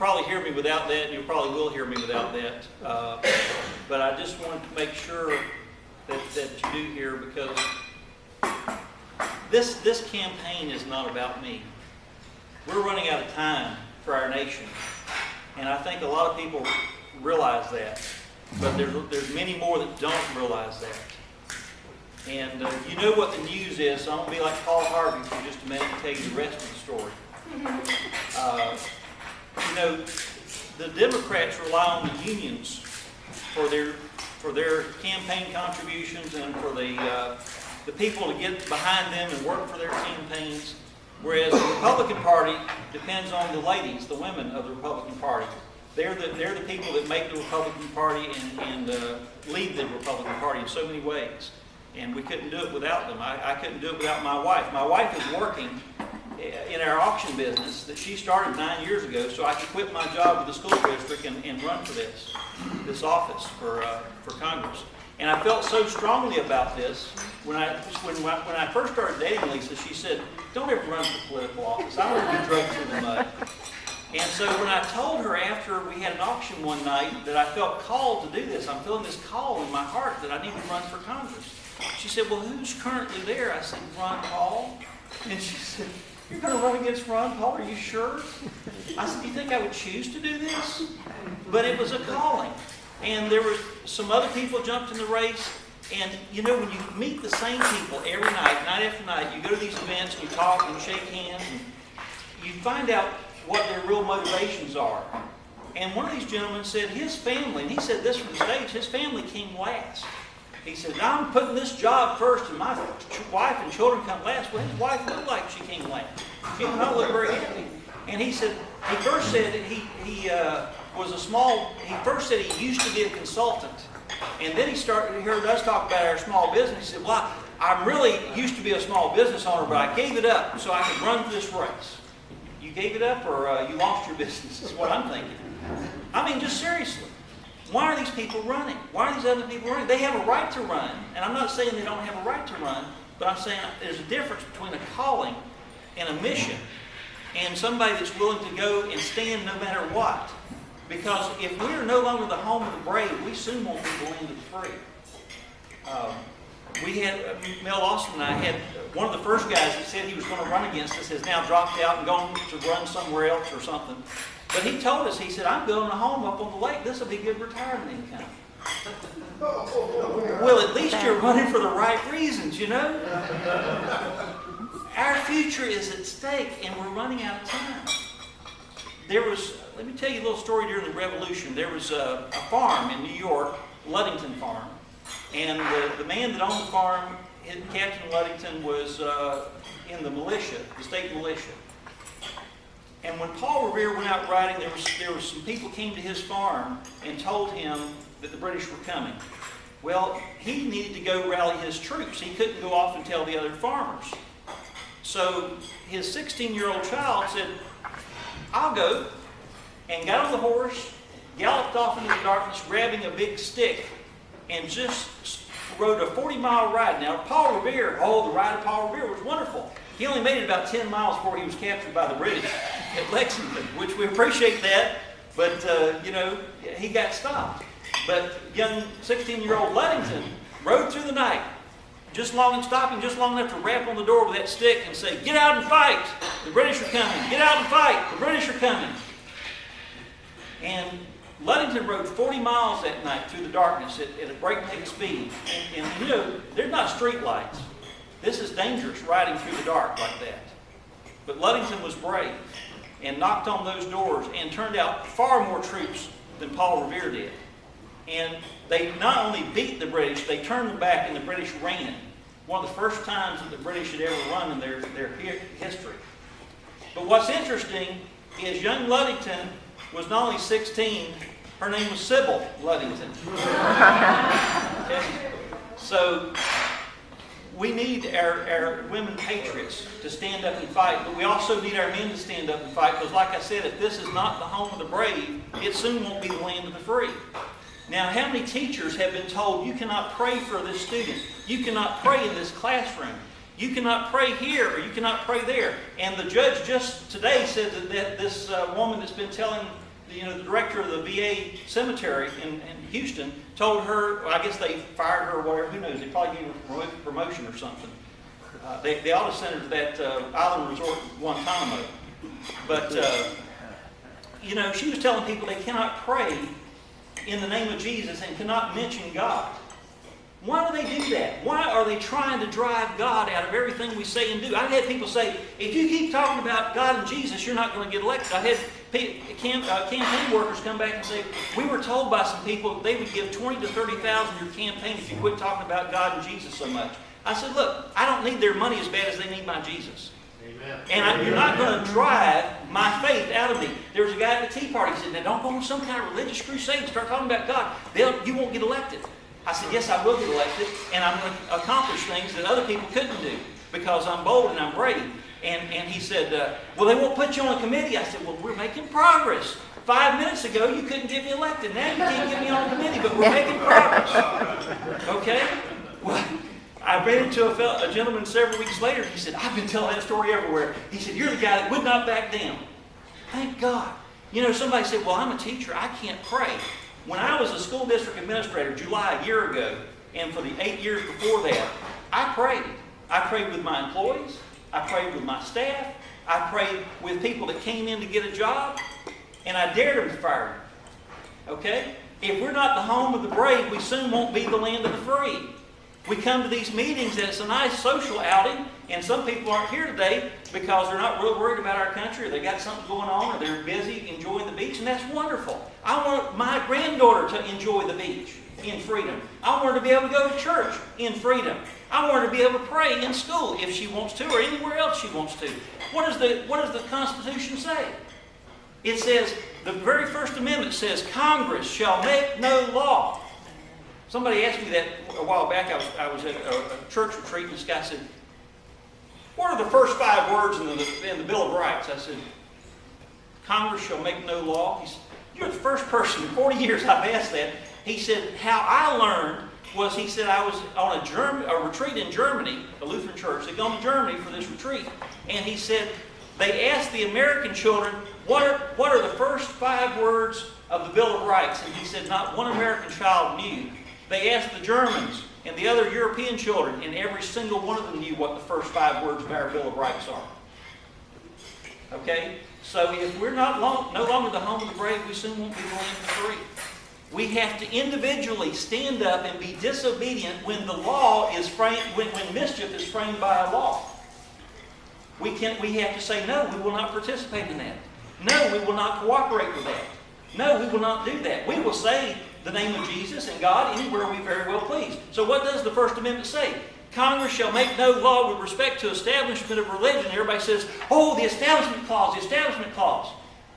probably hear me without that, and you probably will hear me without that. But I just wanted to make sure that you do hear, because this campaign is not about me. We're running out of time for our nation, and I think a lot of people realize that, but there's many more that don't realize that. And you know what the news is, so I'm going to be like Paul Harvey for just a minute and tell you the rest of the story. You know, the Democrats rely on the unions for their campaign contributions and for the people to get behind them and work for their campaigns, whereas the Republican Party depends on the ladies, the women of the Republican Party. They're the people that make the Republican Party and lead the Republican Party in so many ways. And we couldn't do it without them. I couldn't do it without my wife. My wife is working in our auction business that she started 9 years ago, so I could quit my job with the school district and run for this office for Congress. And I felt so strongly about this when I first started dating Lisa. She said, "Don't ever run for political office. I don't want to be drugged through the mud." And so when I told her after we had an auction one night that I felt called to do this, I'm feeling this call in my heart that I need to run for Congress. She said, "Well, who's currently there?" I said, "Ron Paul." And she said, "You're going to run against Ron Paul? Are you sure?" I said, "Do you think I would choose to do this?" But it was a calling. And there were some other people jumped in the race. And you know, when you meet the same people every night, night after night, you go to these events and you talk and shake hands, and you find out what their real motivations are. And one of these gentlemen said his family, and he said this from the stage, his family came last. He said, "I'm putting this job first, and my wife and children come last." Well, his wife looked like she came last. She did not look very happy. And he said, he first said he first said he used to be a consultant. And then he heard us talk about our small business. He said, "Well, I really used to be a small business owner, but I gave it up so I could run this race." You gave it up, or you lost your business, is what I'm thinking. I mean, just seriously. Why are these people running? Why are these other people running? They have a right to run. And I'm not saying they don't have a right to run, but I'm saying there's a difference between a calling and a mission, and somebody that's willing to go and stand no matter what. Because if we are no longer the home of the brave, we soon won't be the land of the free. We had, Mel Austin and I had, one of the first guys that said he was going to run against us has now dropped out and gone to run somewhere else or something. But he told us, he said, "I'm building a home up on the lake. This will be good retirement income." Well, at least you're running for the right reasons, you know? Our future is at stake, and we're running out of time. Let me tell you a little story during the Revolution. There was a farm in New York, Ludington Farm. And the man that owned the farm, Captain Ludington, was in the militia, the state militia. And when Paul Revere went out riding, there was some people came to his farm and told him that the British were coming. Well, he needed to go rally his troops. He couldn't go off and tell the other farmers. So his 16-year-old child said, "I'll go," and got on the horse, galloped off into the darkness, grabbing a big stick, and just rode a 40-mile ride. Now, Paul Revere, the ride of Paul Revere was wonderful. He only made it about 10 miles before he was captured by the British at Lexington, which we appreciate that, but, you know, he got stopped. But young 16-year-old Ludington rode through the night, stopping just long enough to rap on the door with that stick and say, "Get out and fight! The British are coming! Get out and fight! The British are coming!" And Ludington rode 40 miles that night through the darkness at a breakneck speed. And you know, there's not street lights. This is dangerous, riding through the dark like that. But Ludington was brave and knocked on those doors and turned out far more troops than Paul Revere did. And they not only beat the British, they turned them back and the British ran. One of the first times that the British had ever run in their history. But what's interesting is young Ludington was not only 16, her name was Sybil Ludington. Okay? So we need our women patriots to stand up and fight, but we also need our men to stand up and fight, because like I said, if this is not the home of the brave, it soon won't be the land of the free. Now, how many teachers have been told, "You cannot pray for this student. You cannot pray in this classroom. You cannot pray here, or you cannot pray there." And the judge just today said that this woman that's been telling the director of the VA cemetery in Houston told her, well, I guess they fired her or whatever, who knows, they probably gave her a promotion or something. They ought to send her to that island resort Guantanamo. But, she was telling people they cannot pray in the name of Jesus and cannot mention God. Why do they do that? Why are they trying to drive God out of everything we say and do? I've had people say, if you keep talking about God and Jesus, you're not going to get elected. I've had campaign workers come back and say, we were told by some people they would give $20,000 to $30,000 your campaign if you quit talking about God and Jesus so much. I said, look, I don't need their money as bad as they need my Jesus. Amen. And you're not going to drive my faith out of me. There was a guy at the Tea Party who said, now don't go on some kind of religious crusade and start talking about God. You won't get elected. I said, yes, I will get elected, and I'm going to accomplish things that other people couldn't do because I'm bold and I'm brave. And he said, well, they won't put you on a committee. I said, well, we're making progress. 5 minutes ago, you couldn't get me elected. Now you can't get me on a committee, but we're making progress. Okay? Well, I ran into a gentleman several weeks later. He said, I've been telling that story everywhere. He said, you're the guy that would not back down. Thank God. Somebody said, well, I'm a teacher. I can't pray. When I was a school district administrator, July a year ago, and for the 8 years before that, I prayed. I prayed with my employees. I prayed with my staff. I prayed with people that came in to get a job, and I dared them to fire me. Okay? If we're not the home of the brave, we soon won't be the land of the free. We come to these meetings and it's a nice social outing, and some people aren't here today because they're not real worried about our country, or they got something going on, or they're busy enjoying the beach, and that's wonderful. I want my granddaughter to enjoy the beach in freedom. I want her to be able to go to church in freedom. I want her to be able to pray in school if she wants to, or anywhere else she wants to. What does the Constitution say? It says, the very First Amendment says, Congress shall make no law. Somebody asked me that a while back. I was at a church retreat, and this guy said, what are the first 5 words in the Bill of Rights? I said, Congress shall make no law. He said, you're the first person in 40 years I've asked that. He said, how I learned was, he said, I was on a retreat in Germany, a Lutheran church. They'd gone to Germany for this retreat. And he said, they asked the American children, what are the first 5 words of the Bill of Rights? And he said, not one American child knew. They asked the Germans and the other European children, and every single one of them knew what the first 5 words of our Bill of Rights are. Okay? So if we're no longer the home of the brave, we soon won't be the land of the free. We have to individually stand up and be disobedient when the law is framed, when mischief is framed by a law. We have to say, no, we will not participate in that. No, we will not cooperate with that. No, we will not do that. We will say the name of Jesus and God anywhere we very well please. So what does the First Amendment say? Congress shall make no law with respect to establishment of religion. Everybody says, oh, the Establishment Clause, the Establishment Clause.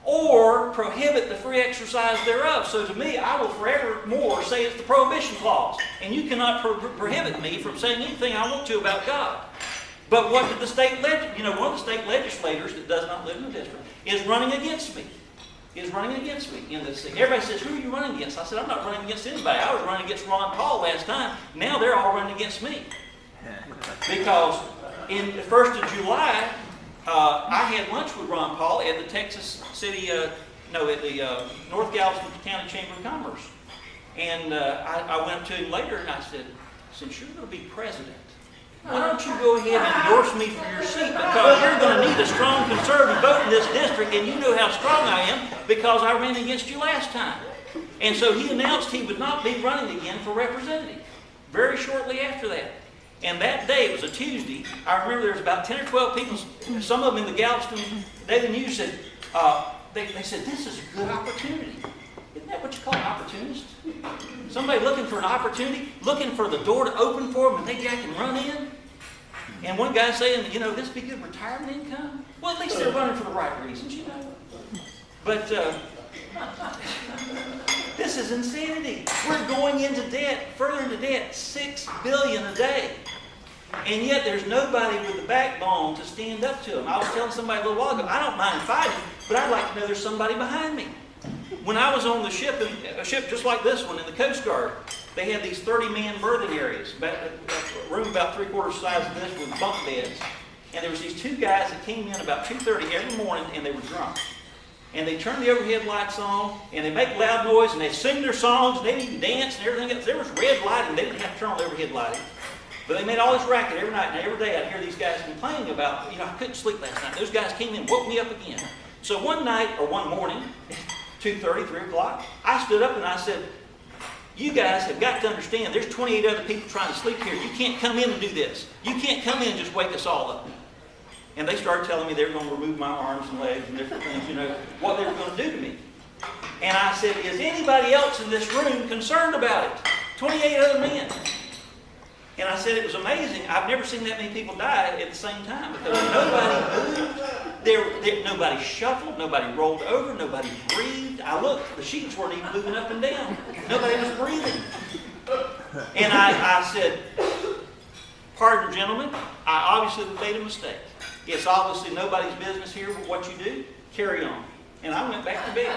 Or prohibit the free exercise thereof. So to me, I will forevermore say it's the Prohibition Clause. And you cannot prohibit me from saying anything I want to about God. But what did the state one of the state legislators that does not live in the district is running against me. In this thing. Everybody says, who are you running against? I said, I'm not running against anybody. I was running against Ron Paul last time. Now they're all running against me. Because in the 1st of July, I had lunch with Ron Paul at the Texas City, at the North Galveston County Chamber of Commerce. And I went up to him later and I said, since you're going to be president, why don't you go ahead and endorse me for your seat? Because you're going to need a strong conservative vote in this district, and you know how strong I am because I ran against you last time. And so he announced he would not be running again for representative very shortly after that. And that day, it was a Tuesday, I remember there was about 10 or 12 people, some of them in the Galveston Daily News said, they said, this is a good opportunity. Isn't that what you call an opportunist? Somebody looking for an opportunity, looking for the door to open for them and they can run in. And one guy saying, this would be good retirement income. Well, at least they're running for the right reasons, But this is insanity. We're going into debt, further into debt, $6 billion a day. And yet there's nobody with the backbone to stand up to them. I was telling somebody a little while ago, I don't mind fighting, but I'd like to know there's somebody behind me. When I was on the ship, a ship just like this one in the Coast Guard, they had these 30-man berthing areas, a room about 3/4 the size of this with bunk beds. And there was these 2 guys that came in about 2:30 every morning, and they were drunk. and they turn the overhead lights on, and they make loud noise, and they sing their songs, and they even dance and everything else. There was red lighting. They didn't have to turn on the overhead lighting. But they made all this racket every night, and every day I'd hear these guys complaining about, I couldn't sleep last night. Those guys came in and woke me up again. So one night, or one morning, 2:30, 3 o'clock, I stood up and I said, you guys have got to understand, there's 28 other people trying to sleep here. You can't come in and do this. You can't come in and just wake us all up. And they started telling me they were going to remove my arms and legs and different things, what they were going to do to me. And I said, is anybody else in this room concerned about it? 28 other men. And I said it was amazing. I've never seen that many people die at the same time because nobody moved. Nobody shuffled. Nobody rolled over. Nobody breathed. I looked. The sheets weren't even moving up and down. Nobody was breathing. And I said, pardon, gentlemen, I obviously made a mistake. It's obviously nobody's business here, but what you do, carry on. And I went back to bed.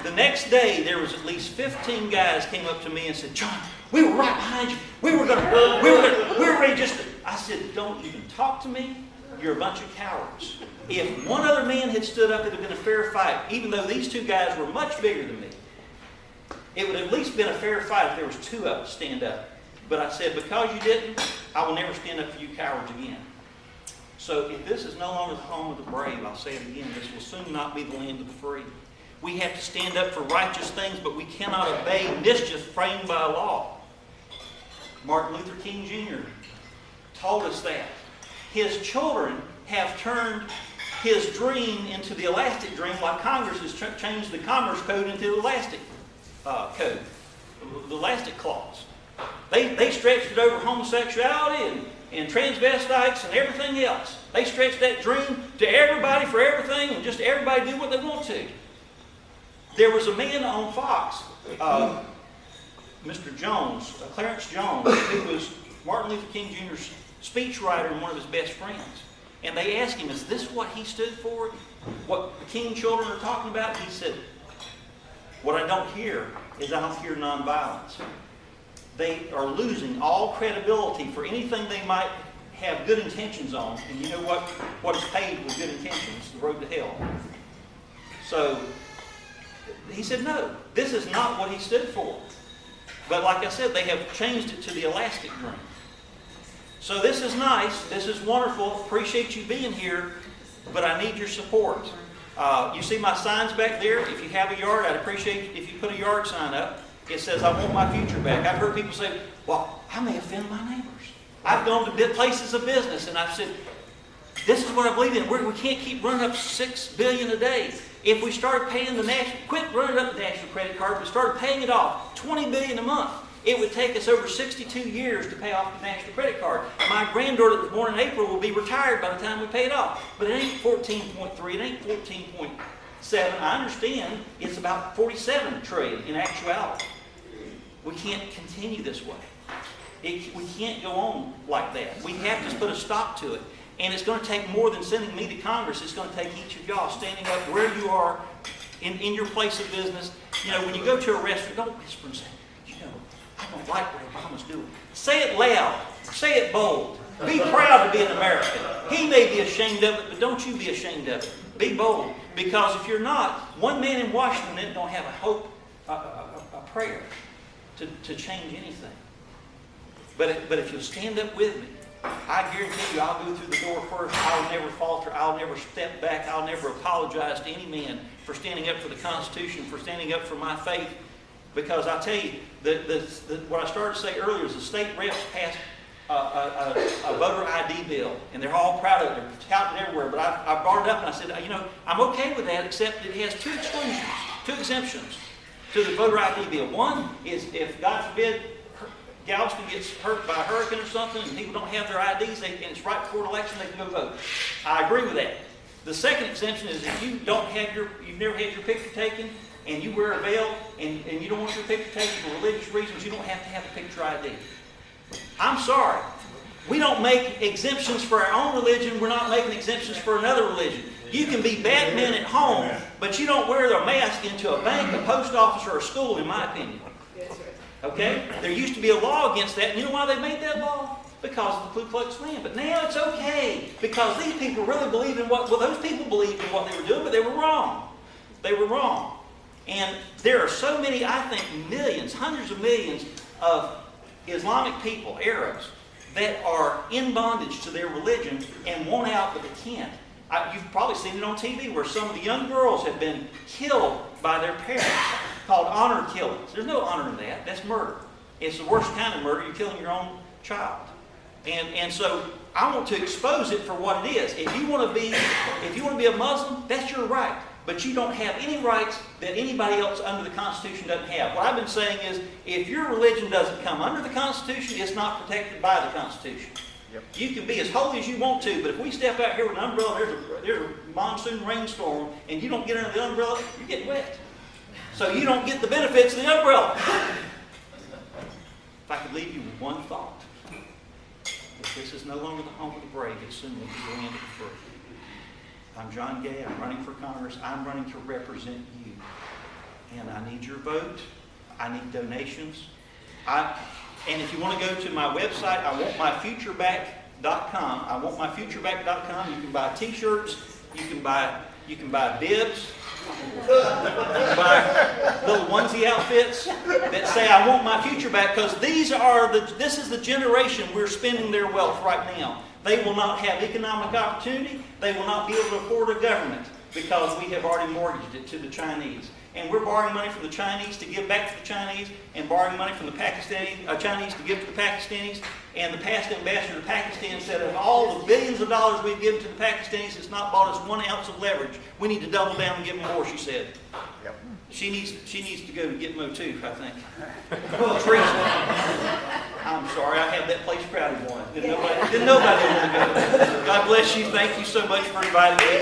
The next day, there was at least 15 guys came up to me and said, John, we were right behind you. We were ready just to... I said, don't even talk to me. You're a bunch of cowards. If one other man had stood up, it would have been a fair fight. Even though these two guys were much bigger than me, it would have at least been a fair fight if there was two of us stand up. But I said, because you didn't, I will never stand up for you cowards again. So if this is no longer the home of the brave, I'll say it again, this will soon not be the land of the free. We have to stand up for righteous things, but we cannot obey mischief framed by law. Martin Luther King Jr. told us that. His children have turned his dream into the elastic dream, like Congress has changed the Commerce Code into the elastic code, the elastic clause. They stretched it over homosexuality and transvestites and everything else. They stretched that dream to everybody for everything, and just everybody do what they want to. There was a man on Fox, Mr. Jones, Clarence Jones, who was Martin Luther King Jr.'s speechwriter and one of his best friends. And they asked him, is this what he stood for? What the King children are talking about? He said, what I don't hear is I don't hear nonviolence. They are losing all credibility for anything they might have good intentions on. And you know what is paid with good intentions? The road to hell. So he said, no, this is not what he stood for. But like I said, they have changed it to the elastic dream. So this is nice. This is wonderful. Appreciate you being here, but I need your support. You see my signs back there? If you have a yard, I'd appreciate if you put a yard sign up. It says, I want my future back. I've heard people say, well, I may offend my neighbors. I've gone to places of business and I've said, this is what I believe in. We can't keep running up $6 billion a day. If we started paying quit running up the national credit card, but started paying it off, $20 billion a month, it would take us over 62 years to pay off the national credit card. My granddaughter that was born in April will be retired by the time we pay it off. But it ain't 14.3, it ain't 14.7. I understand it's about 47 trillion in actuality. We can't continue this way. We can't go on like that. We have to put a stop to it. And it's going to take more than sending me to Congress. It's going to take each of y'all standing up where you are in your place of business. When you go to a restaurant, don't whisper and say, I don't like what Obama's doing. Say it loud. Say it bold. Be proud to be an American. He may be ashamed of it, but don't you be ashamed of it. Be bold. Because if you're not, one man in Washington don't have a hope, a prayer to change anything. But if you'll stand up with me, I guarantee you I'll go through the door first. I'll never falter. I'll never step back. I'll never apologize to any man for standing up for the Constitution, for standing up for my faith. Because I tell you, what I started to say earlier is the state reps passed a voter ID bill, and they're all proud of it. They're touted everywhere. But I brought it up and I said, I'm okay with that, except it has two exemptions to the voter ID bill. One is if, God forbid, Galveston gets hurt by a hurricane or something and people don't have their IDs, and it's right before an election, they can go vote. I agree with that. The second exemption is if you you've never had your picture taken and you wear a veil and you don't want your picture taken for religious reasons, you don't have to have a picture ID. I'm sorry. We don't make exemptions for our own religion. We're not making exemptions for another religion. You can be Batman at home, but you don't wear a mask into a bank, a post office, or a school, in my opinion. Okay? There used to be a law against that. And you know why they made that law? because of the Ku Klux Klan. But now it's okay because these people really believe in what, well, those people believed in what they were doing, but they were wrong. They were wrong. And there are so many, I think millions, hundreds of millions of Islamic people, Arabs, that are in bondage to their religion and want out, but they can't. You've probably seen it on TV where some of the young girls have been killed by their parents, called honor killings. There's no honor in that. That's murder. It's the worst kind of murder. You're killing your own child. And so I want to expose it for what it is. If you want to be a Muslim, that's your right. But you don't have any rights that anybody else under the Constitution doesn't have. What I've been saying is, if your religion doesn't come under the Constitution, it's not protected by the Constitution. Yep. You can be as holy as you want to, but if we step out here with an umbrella, there's a monsoon rainstorm, and you don't get under the umbrella, you're getting wet. So you don't get the benefits of the umbrella. If I could leave you with one thought, if this is no longer the home of the brave, it soon will be the land of the free. I'm John Gay. I'm running for Congress. I'm running to represent you. And I need your vote. I need donations. And if you want to go to my website, IWantMyFutureBack.com. IWantMyFutureBack.com. You can buy T-shirts. You can buy bibs. You can buy little onesie outfits that say "I want my future back," because this is the generation we're spending their wealth right now. They will not have economic opportunity. They will not be able to afford a government because we have already mortgaged it to the Chinese. And we're borrowing money from the Chinese to give back to the Chinese, and borrowing money from the Chinese to give to the Pakistanis. And the past ambassador to Pakistan said of all the billions of dollars we've given to the Pakistanis, it's not bought us 1 ounce of leverage. We need to double down and give them more, she said. Yep. She needs to go to Gitmo too, I think. Treason. I'm sorry, I have that place crowded one. Didn't nobody want to go. God bless you. Thank you so much for inviting me.